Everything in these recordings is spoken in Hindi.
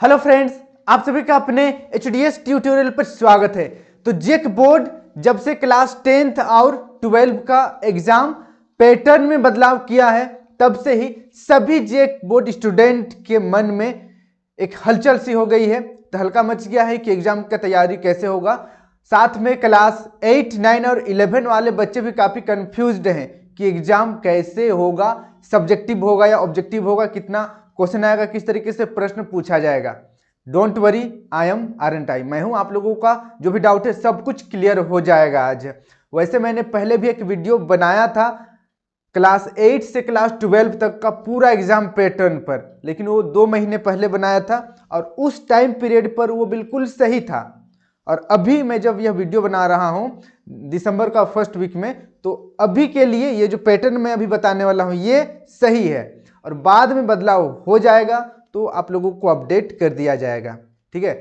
हेलो फ्रेंड्स, आप सभी का अपने HDS ट्यूटोरियल पर स्वागत है। तो जेक बोर्ड जब से क्लास 10th और 12 का एग्जाम पैटर्न में बदलाव किया है, तब से ही सभी जेक बोर्ड स्टूडेंट के मन में एक हलचल सी हो गई है। तहलका मच गया है कि एग्जाम का तैयारी कैसे होगा। साथ में क्लास 8, 9 और 11 वाले बच्चे भी काफी कंफ्यूज्ड हैं कि एग्जाम कैसे होगा, सब्जेक्टिव होगा या ऑब्जेक्टिव होगा, कितना क्वेश्चन आएगा, किस तरीके से प्रश्न पूछा जाएगा। Don't worry, I am RN time, मैं हूं। आप लोगों का जो भी डाउट है सब कुछ क्लियर हो जाएगा आज। वैसे मैंने पहले भी एक वीडियो बनाया था क्लास 8 से क्लास 12 तक का पूरा एग्जाम पैटर्न पर, लेकिन वो 2 महीने पहले बनाया था और उस टाइम पीरियड पर वो बिल्कुल सही था। और अभी मैं जब यह वीडियो बना रहा हूं दिसंबर का फर्स्ट वीक में, तो अभी के लिए ये जो पैटर्न मैं अभी बताने वाला हूं ये सही है और बाद में बदलाव हो जाएगा तो आप लोगों को अपडेट कर दिया जाएगा। ठीक है,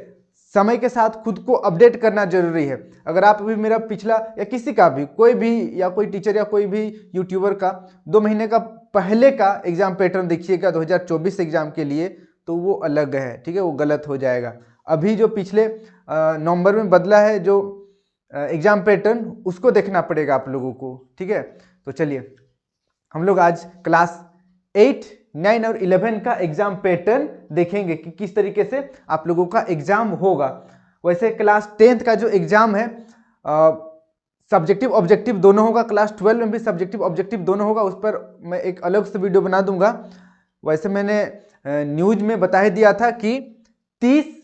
समय के साथ खुद को अपडेट करना जरूरी है। अगर आप अभी मेरा पिछला या किसी का भी, कोई भी, या कोई टीचर या कोई भी यूट्यूबर का 2 महीने का पहले का एग्जाम पैटर्न देखिएगा 2024 एग्जाम के लिए, तो वो अलग है। ठीक है, वो गलत हो जाएगा। अभी जो पिछले नवंबर में बदला है जो एग्जाम पैटर्न, उसको देखना पड़ेगा आप लोगों को। ठीक है, तो चलिए हम लोग आज क्लास 8, 9 और 11 का एग्जाम पैटर्न देखेंगे कि किस तरीके से आप लोगों का एग्जाम होगा। वैसे क्लास 10th का जो एग्जाम है सब्जेक्टिव ऑब्जेक्टिव दोनों होगा। क्लास 12 में भी सब्जेक्टिव ऑब्जेक्टिव दोनों होगा, उस पर मैं एक अलग से वीडियो बना दूंगा। वैसे मैंने न्यूज में बता ही दिया था कि 30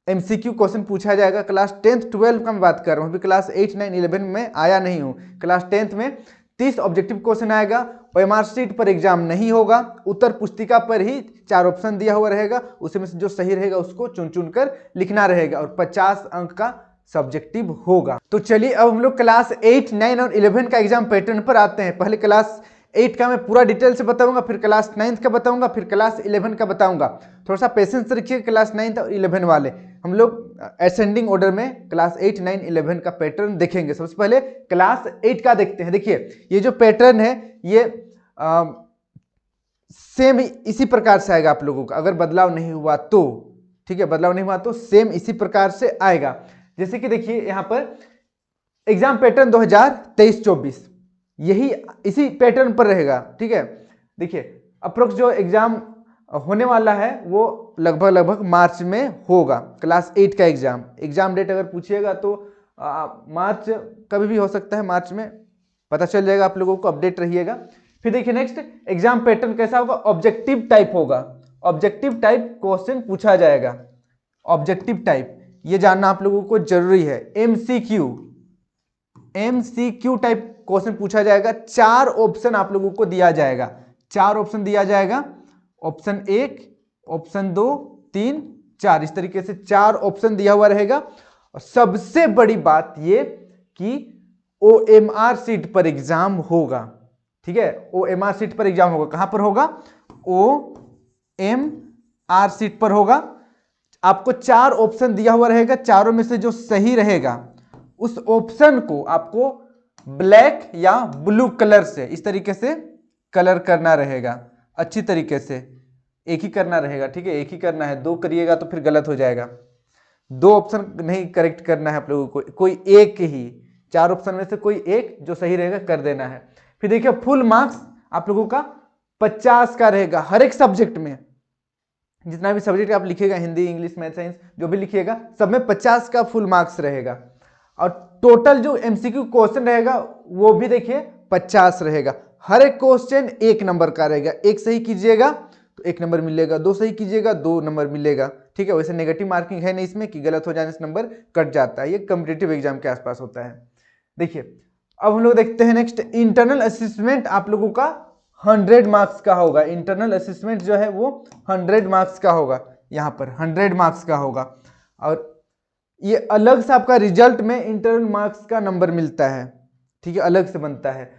MCQ क्वेश्चन पूछा जाएगा। क्लास 10th 12 का मैं बात कर रहा हूँ, अभी क्लास 8, 9, 11 में आया नहीं हूँ। क्लास 10th में 30 ऑब्जेक्टिव क्वेश्चन आएगा। OMR शीट पर एग्जाम नहीं होगा, उत्तर पुस्तिका पर ही 4 ऑप्शन दिया हुआ रहेगा, उसमें से जो सही रहेगा उसको चुन चुन कर लिखना रहेगा और 50 अंक का सब्जेक्टिव होगा। तो चलिए अब हम लोग क्लास 8, 9 और 11 का एग्जाम पैटर्न पर आते हैं। पहले क्लास 8 का मैं पूरा डिटेल से बताऊंगा, फिर क्लास 9th का बताऊंगा, फिर क्लास 11 का बताऊंगा। थोड़ा सा पेशेंस रखिए क्लास 9th और 11 वाले। हम लोग असेंडिंग ऑर्डर में क्लास 8, 9, 11 का पैटर्न देखेंगे। सबसे पहले क्लास 8 का देखते हैं। देखिए ये जो पैटर्न है ये सेम इसी प्रकार से आएगा आप लोगों का, अगर बदलाव नहीं हुआ तो। ठीक है, बदलाव नहीं हुआ तो सेम इसी प्रकार से आएगा। जैसे कि देखिए यहां पर एग्जाम पैटर्न 2023-24 यही इसी पैटर्न पर रहेगा। ठीक है, देखिए अप्रोक्स जो एग्जाम होने वाला है वो लगभग मार्च में होगा। क्लास 8 का एग्जाम डेट अगर पूछिएगा तो मार्च कभी भी हो सकता है, मार्च में पता चल जाएगा आप लोगों को, अपडेट रहिएगा। फिर देखिए नेक्स्ट एग्जाम पैटर्न कैसा होगा, ऑब्जेक्टिव टाइप होगा। ऑब्जेक्टिव टाइप क्वेश्चन पूछा जाएगा। ऑब्जेक्टिव टाइप ये जानना आप लोगों को जरूरी है। एमसीक्यू टाइप क्वेश्चन पूछा जाएगा। 4 ऑप्शन आप लोगों को दिया जाएगा। 4 ऑप्शन दिया जाएगा, ऑप्शन 1, ऑप्शन 2, 3, 4, इस तरीके से 4 ऑप्शन दिया हुआ रहेगा। और सबसे बड़ी बात ये कि OMR शीट पर एग्जाम होगा। ठीक है, OMR शीट पर एग्जाम होगा। कहां पर होगा? OMR शीट पर होगा। आपको 4 ऑप्शन दिया हुआ रहेगा, चारों में से जो सही रहेगा उस ऑप्शन को आपको ब्लैक या ब्लू कलर से इस तरीके से कलर करना रहेगा। अच्छी तरीके से एक ही करना रहेगा। ठीक है, एक ही करना है, 2 करिएगा तो फिर गलत हो जाएगा। 2 ऑप्शन नहीं करेक्ट करना है आप लोगों को, कोई एक ही, 4 ऑप्शन में से कोई एक जो सही रहेगा कर देना है। फिर देखिए फुल मार्क्स आप लोगों का 50 का रहेगा। हर एक सब्जेक्ट में जितना भी सब्जेक्ट आप लिखिएगा, हिंदी, इंग्लिश, मैथ, साइंस जो भी लिखिएगा, सब में 50 का फुल मार्क्स रहेगा। और टोटल जो MCQ क्वेश्चन रहेगा वो भी देखिए 50 रहेगा। हर एक क्वेश्चन 1 नंबर का रहेगा। एक सही कीजिएगा तो 1 नंबर मिलेगा, 2 सही कीजिएगा 2 नंबर मिलेगा। ठीक है, वैसे नेगेटिव मार्किंग है नहीं इसमें कि गलत हो जाने से नंबर कट जाता है, ये कॉम्पिटिटिव एग्जाम के आसपास होता है। देखिए अब हम लोग देखते हैं नेक्स्ट इंटरनल असेसमेंट आप लोगों का 100 मार्क्स का होगा। इंटरनल असेसमेंट जो है वो 100 मार्क्स का होगा, यहाँ पर 100 मार्क्स का होगा। और ये अलग से आपका रिजल्ट में इंटरनल मार्क्स का नंबर मिलता है। ठीक है, अलग से बनता है।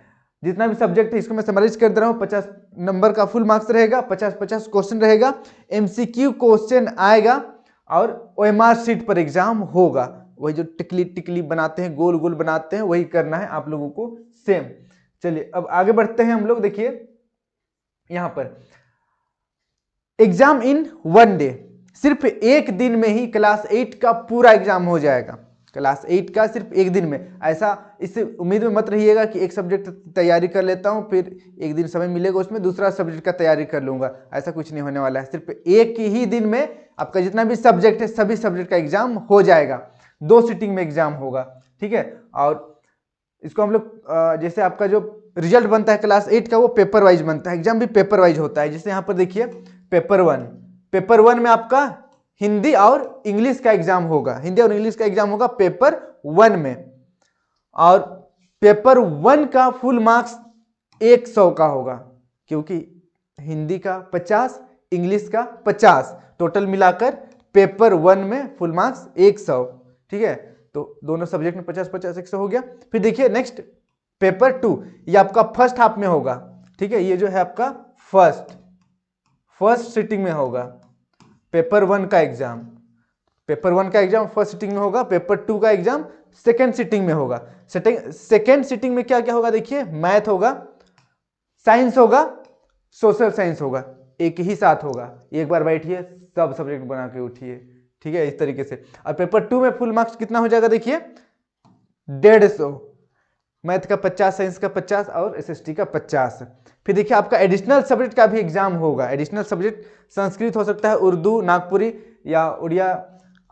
जितना भी सब्जेक्ट है इसको मैं समराइज कर दे रहा हूँ। 50 नंबर का फुल मार्क्स रहेगा, 50-50 क्वेश्चन रहेगा, MCQ क्वेश्चन आएगा और OMR शीट पर एग्जाम होगा। वही जो टिकली टिकली बनाते हैं, गोल गोल बनाते हैं, वही करना है आप लोगों को सेम। चलिए अब आगे बढ़ते हैं हम लोग। देखिए यहां पर एग्जाम इन 1 डे, सिर्फ एक दिन में ही क्लास 8 का पूरा एग्जाम हो जाएगा। क्लास 8 का सिर्फ एक दिन में। ऐसा इससे उम्मीद में मत रहिएगा कि एक सब्जेक्ट तैयारी कर लेता हूँ फिर एक दिन समय मिलेगा उसमें दूसरा सब्जेक्ट का तैयारी कर लूँगा, ऐसा कुछ नहीं होने वाला है। सिर्फ एक ही दिन में आपका जितना भी सब्जेक्ट है सभी सब्जेक्ट का एग्जाम हो जाएगा। 2 सीटिंग में एग्जाम होगा, ठीक है। और इसको हम लोग जैसे आपका जो रिजल्ट बनता है क्लास 8 का वो पेपर वाइज बनता है, एग्जाम भी पेपर वाइज होता है। जैसे यहाँ पर देखिए पेपर 1 में आपका हिंदी और इंग्लिश का एग्जाम होगा, हिंदी और इंग्लिश का एग्जाम होगा पेपर 1 में। और पेपर 1 का फुल मार्क्स 100 का होगा, क्योंकि हिंदी का 50 इंग्लिश का 50 टोटल मिलाकर पेपर 1 में फुल मार्क्स 100, ठीक है। तो दोनों सब्जेक्ट में 50-50 100 हो गया। फिर देखिए नेक्स्ट पेपर 2, ये आपका फर्स्ट हाफ में होगा, ठीक है। ये जो है आपका फर्स्ट सिटिंग में होगा पेपर 1 का एग्जाम। पेपर 1 का एग्जाम फर्स्ट सिटिंग में होगा, पेपर 2 का एग्जाम सेकेंड सिटिंग में होगा। सेकेंड सिटिंग में क्या क्या होगा देखिए, मैथ होगा, साइंस होगा, सोशल साइंस होगा, एक ही साथ होगा। एक बार बैठिए सब सब्जेक्ट बना के उठिए, ठीक है, इस तरीके से। और पेपर 2 में फुल मार्क्स कितना हो जाएगा देखिए 150, मैथ का 50, साइंस का 50 और एसएसटी का 50। फिर देखिए आपका एडिशनल सब्जेक्ट का भी एग्जाम होगा। एडिशनल सब्जेक्ट संस्कृत हो सकता है, उर्दू, नागपुरी या उड़िया,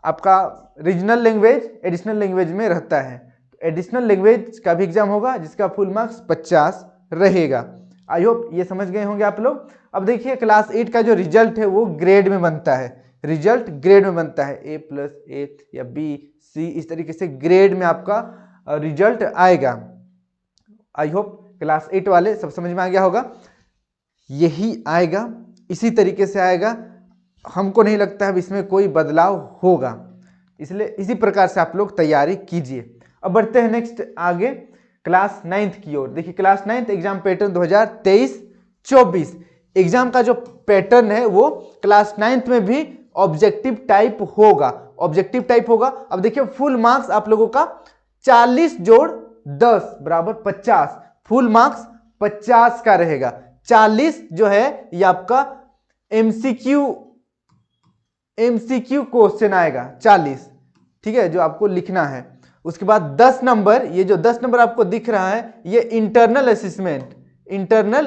आपका रीजनल लैंग्वेज एडिशनल लैंग्वेज में रहता है। एडिशनल लैंग्वेज का भी एग्जाम होगा जिसका फुल मार्क्स 50 रहेगा। आई होप ये समझ गए होंगे आप लोग। अब देखिए क्लास 8 का जो रिजल्ट है वो ग्रेड में बनता है, रिजल्ट ग्रेड में बनता है, A+A या B, C इस तरीके से ग्रेड में आपका रिजल्ट आएगा। आई होप क्लास 8 वाले सब समझ में आ गया होगा। यही आएगा, इसी तरीके से आएगा, हमको नहीं लगता है इसमें कोई बदलाव होगा, इसलिए इसी प्रकार से आप लोग तैयारी कीजिए। अब बढ़ते हैं नेक्स्ट आगे क्लास 9th की ओर। देखिए class 9th exam pattern 2023-24 exam का जो पैटर्न है वो क्लास 9th में भी ऑब्जेक्टिव टाइप होगा, ऑब्जेक्टिव टाइप होगा। अब देखिए फुल मार्क्स आप लोगों का 40 जोड़ 10 बराबर 50, फुल मार्क्स 50 का रहेगा। 40 जो है ये आपका एमसीक्यू क्वेश्चन आएगा 40, ठीक है, जो आपको लिखना है। उसके बाद 10 नंबर, ये जो 10 नंबर आपको दिख रहा है ये इंटरनल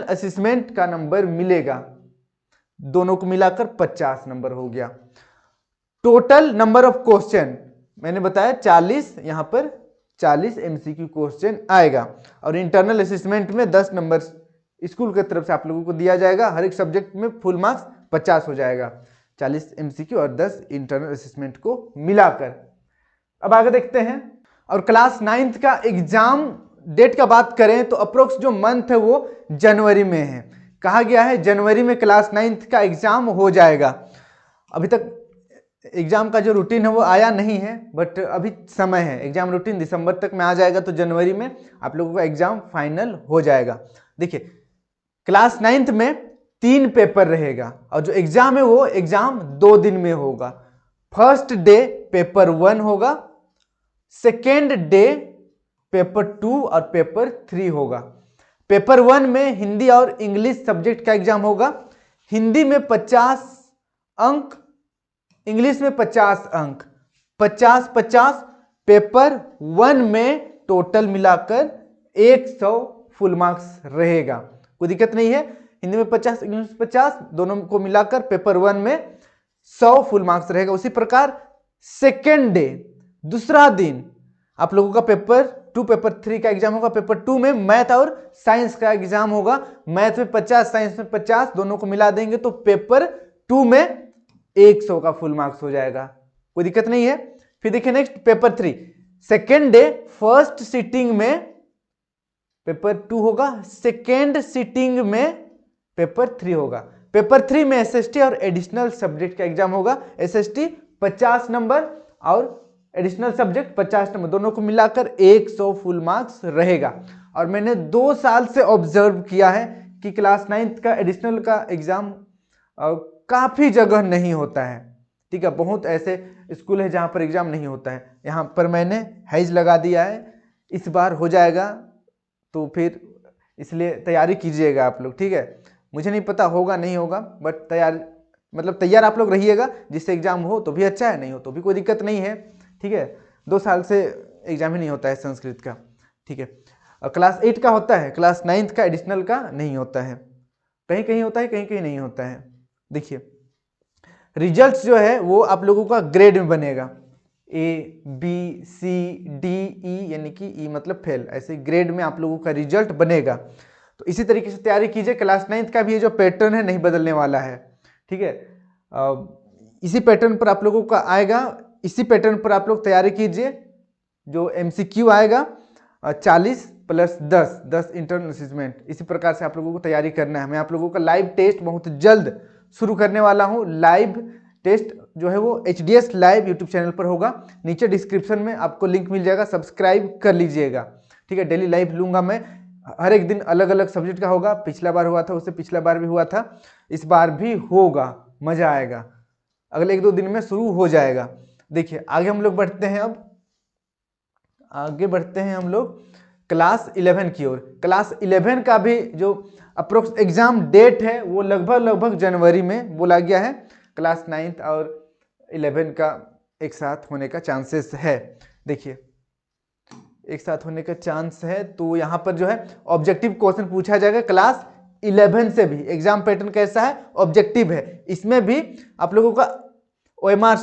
असेसमेंट का नंबर मिलेगा, दोनों को मिलाकर 50 नंबर हो गया। टोटल नंबर ऑफ क्वेश्चन मैंने बताया 40, यहां पर 40 एमसीक्यू क्वेश्चन आएगा। और इंटरनल असेसमेंट में 10 नंबर स्कूल की तरफ से आप लोगों को दिया जाएगा, हर एक सब्जेक्ट में फुल मार्क्स 50 हो जाएगा, 40 एमसीक्यू और 10 इंटरनल असेसमेंट को मिलाकर। अब आगे देखते हैं। और क्लास 9th का एग्जाम डेट का बात करें तो अप्रोक्स जो मंथ है वो जनवरी में है, कहा गया है जनवरी में क्लास 9th का एग्जाम हो जाएगा। अभी तक एग्जाम का जो रूटीन है वो आया नहीं है, बट अभी समय है, एग्जाम रूटीन दिसंबर तक में आ जाएगा, तो जनवरी में आप लोगों का एग्जाम फाइनल हो जाएगा। देखिए क्लास 9th में 3 पेपर रहेगा और जो एग्जाम है वो एग्जाम 2 दिन में होगा। फर्स्ट डे पेपर 1 होगा, सेकेंड डे पेपर 2 और पेपर 3 होगा। पेपर 1 में हिंदी और इंग्लिश सब्जेक्ट का एग्जाम होगा। हिंदी में 50 अंक, इंग्लिश में 50 अंक, 50-50 पेपर 1 में टोटल मिलाकर 100 फुल मार्क्स रहेगा, कोई दिक्कत नहीं है। हिंदी में 50 इंग्लिश में 50 दोनों को मिलाकर पेपर 1 में 100 फुल मार्क्स रहेगा। उसी प्रकार सेकेंड डे दूसरा दिन आप लोगों का पेपर 2 पेपर 3 का एग्जाम होगा। पेपर 2 में मैथ और साइंस का एग्जाम होगा, मैथ में 50 साइंस में 50 दोनों को मिला देंगे तो पेपर 2 में 100 का फुल मार्क्स हो जाएगा, कोई दिक्कत नहीं है। फिर देखिए next paper 3 second day first sitting में पेपर 2 होगा, सेकेंड सिटिंग में पेपर 3 होगा। पेपर 3 में एसएसटी और एडिशनल सब्जेक्ट का एग्जाम होगा। एसएसटी 50 नंबर और एडिशनल सब्जेक्ट 50 नंबर, दोनों को मिलाकर 100 फुल मार्क्स रहेगा। और मैंने 2 साल से ऑब्जर्व किया है कि क्लास 9th का एडिशनल का एग्जाम काफी जगह नहीं होता है, ठीक है, बहुत ऐसे स्कूल है जहां पर एग्जाम नहीं होता है। यहाँ पर मैंने हैज लगा दिया है, इस बार हो जाएगा, तो फिर इसलिए तैयारी कीजिएगा आप लोग, ठीक है। मुझे नहीं पता होगा नहीं होगा, बट मतलब तैयार आप लोग रहिएगा, जिससे एग्जाम हो तो भी अच्छा है, नहीं हो तो भी कोई दिक्कत नहीं है। ठीक है, 2 साल से एग्जाम ही नहीं होता है संस्कृत का। ठीक है, क्लास 8 का होता है, क्लास 9th का एडिशनल का नहीं होता है, कहीं कहीं होता है, कहीं कहीं नहीं होता है। देखिए रिजल्ट्स जो है वो आप लोगों का ग्रेड में बनेगा, ABCDE, यानी कि ई मतलब फेल, ऐसे ग्रेड में आप लोगों का रिजल्ट बनेगा। तो इसी तरीके से तैयारी कीजिए। क्लास 9th का भी ये जो पैटर्न है नहीं बदलने वाला है। ठीक है, इसी पैटर्न पर आप लोगों का आएगा, इसी पैटर्न पर आप लोग तैयारी कीजिए। जो MCQ आएगा 40 + 10 इंटरनल असेसमेंट, इसी प्रकार से आप लोगों को तैयारी करना है। मैं आप लोगों का लाइव टेस्ट बहुत जल्द शुरू करने वाला हूं। लाइव टेस्ट जो है वो HDS लाइव यूट्यूब चैनल पर होगा, नीचे डिस्क्रिप्शन में आपको लिंक मिल जाएगा, सब्सक्राइब कर लीजिएगा। ठीक है, डेली लाइव लूंगा मैं, हर एक दिन अलग अलग सब्जेक्ट का होगा। पिछला बार हुआ था, उससे पिछला बार भी हुआ था, इस बार भी होगा, मजा आएगा। अगले 1-2 दिन में शुरू हो जाएगा। देखिए आगे हम लोग बढ़ते हैं, अब आगे बढ़ते हैं हम लोग क्लास 11 की ओर। क्लास 11 का भी जो अप्रोक्स एग्जाम डेट है वो लगभग जनवरी में बोला गया है। क्लास 9th और 11 का एक साथ होने का चांसेस है। देखिए एक साथ होने का चांस है, तो यहाँ पर जो है ऑब्जेक्टिव क्वेश्चन पूछा जाएगा क्लास 11 से भी। एग्जाम पैटर्न कैसा है, ऑब्जेक्टिव है। इसमें भी आप लोगों का OMR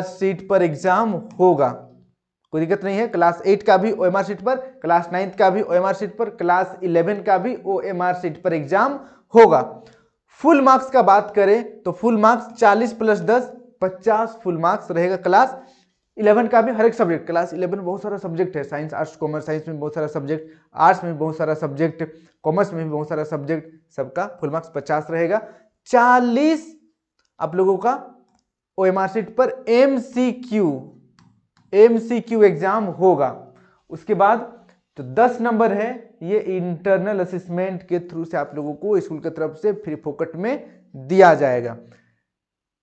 शीट पर एग्जाम होगा, कोई दिक्कत नहीं है। क्लास 8 का भी OMR शीट पर, क्लास 9th का भी OMR शीट पर, क्लास 11 का भी OMR शीट पर एग्जाम होगा। फुल मार्क्स का बात करें तो फुल मार्क्स 40 + 10 50 फुल मार्क्स रहेगा। क्लास 11 का भी हर एक सब्जेक्ट, क्लास 11 बहुत सारा सब्जेक्ट है, साइंस आर्ट्स कॉमर्स, साइंस में बहुत सारा सब्जेक्ट, आर्ट्स में बहुत सारा सब्जेक्ट, कॉमर्स में भी बहुत सारा सब्जेक्ट, सबका फुल मार्क्स 50 रहेगा। 40 आप लोगों का OMR शीट पर MCQ एग्जाम होगा। उसके बाद तो 10 नंबर है, ये इंटरनल असेसमेंट के थ्रू से आप लोगों को स्कूल की तरफ से फ्री फोकट में दिया जाएगा।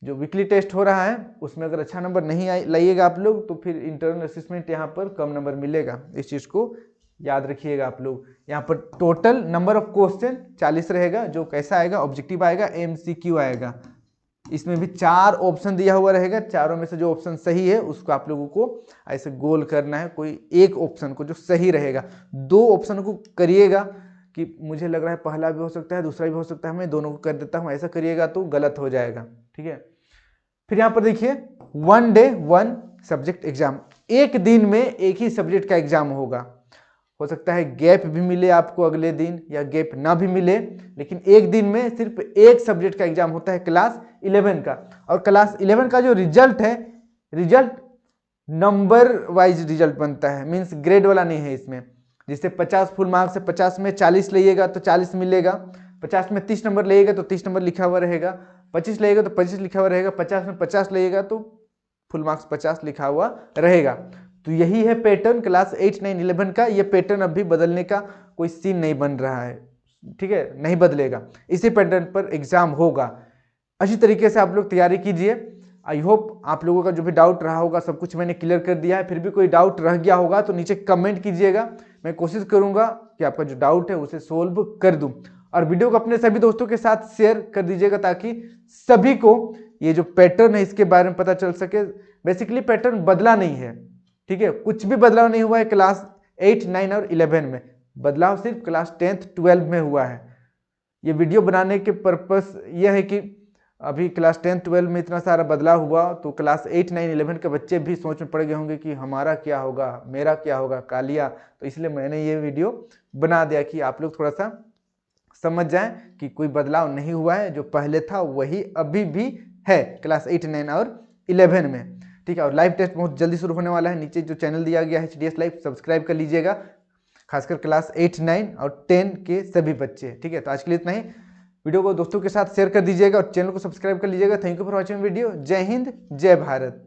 जो वीकली टेस्ट हो रहा है उसमें अगर अच्छा नंबर नहीं लाइएगा आप लोग तो फिर इंटरनल असेसमेंट यहाँ पर कम नंबर मिलेगा, इस चीज़ को याद रखिएगा आप लोग। यहाँ पर टोटल नंबर ऑफ क्वेश्चन 40 रहेगा। जो कैसा आएगा, ऑब्जेक्टिव आएगा, MCQ आएगा। इसमें भी 4 ऑप्शन दिया हुआ रहेगा, चारों में से जो ऑप्शन सही है उसको आप लोगों को ऐसे गोल करना है, कोई एक ऑप्शन को जो सही रहेगा। 2 ऑप्शन को करिएगा कि मुझे लग रहा है पहला भी हो सकता है दूसरा भी हो सकता है, मैं दोनों को कर देता हूँ, ऐसा करिएगा तो गलत हो जाएगा। ठीक है, फिर यहाँ पर देखिए 1 डे 1 सब्जेक्ट एग्जाम, एक दिन में एक ही सब्जेक्ट का एग्जाम होगा। हो सकता है गैप भी मिले आपको अगले दिन या गैप ना भी मिले, लेकिन एक दिन में सिर्फ एक सब्जेक्ट का एग्जाम होता है क्लास 11 का। और क्लास 11 का जो रिजल्ट है, रिजल्ट नंबर वाइज रिजल्ट बनता है, मींस ग्रेड वाला नहीं है इसमें। जिससे 50 फुल मार्क्स है, 50 में 40 लीजिएगा तो 40 मिलेगा, 50 में 30 नंबर लीजिएगा तो 30 नंबर लिखा हुआ रहेगा, 25 लीजिएगा तो 25 लिखा हुआ रहेगा, 50 में 50 लीजिएगा तो फुल मार्क्स 50 लिखा हुआ रहेगा। तो यही है पैटर्न क्लास 8, 9, 11 का। ये पैटर्न अभी बदलने का कोई सीन नहीं बन रहा है। ठीक है, नहीं बदलेगा, इसी पैटर्न पर एग्जाम होगा। अच्छी तरीके से आप लोग तैयारी कीजिए। आई होप आप लोगों का जो भी डाउट रहा होगा सब कुछ मैंने क्लियर कर दिया है। फिर भी कोई डाउट रह गया होगा तो नीचे कमेंट कीजिएगा, मैं कोशिश करूंगा कि आपका जो डाउट है उसे सोल्व कर दूं। और वीडियो को अपने सभी दोस्तों के साथ शेयर कर दीजिएगा ताकि सभी को ये जो पैटर्न है इसके बारे में पता चल सके। बेसिकली पैटर्न बदला नहीं है, ठीक है, कुछ भी बदलाव नहीं हुआ है क्लास 8, 9 और 11 में। बदलाव सिर्फ क्लास 10th, 12 में हुआ है। ये वीडियो बनाने के पर्पस यह है कि अभी क्लास 10, 12 में इतना सारा बदलाव हुआ तो क्लास 8, 9, 11 के बच्चे भी सोच में पड़ गए होंगे कि हमारा क्या होगा, मेरा क्या होगा, कालिया। तो इसलिए मैंने ये वीडियो बना दिया कि आप लोग थोड़ा सा समझ जाएं कि कोई बदलाव नहीं हुआ है, जो पहले था वही अभी भी है क्लास 8, 9 और 11 में। ठीक है, और लाइव टेस्ट बहुत जल्दी शुरू होने वाला है। नीचे जो चैनल दिया गया है HDS लाइव, सब्सक्राइब कर लीजिएगा, खासकर क्लास 8, 9 और 10 के सभी बच्चे। ठीक है, तो आज के लिए इतना ही। वीडियो को दोस्तों के साथ शेयर कर दीजिएगा और चैनल को सब्सक्राइब कर लीजिएगा। Thank you for watching video. जय हिंद, जय भारत।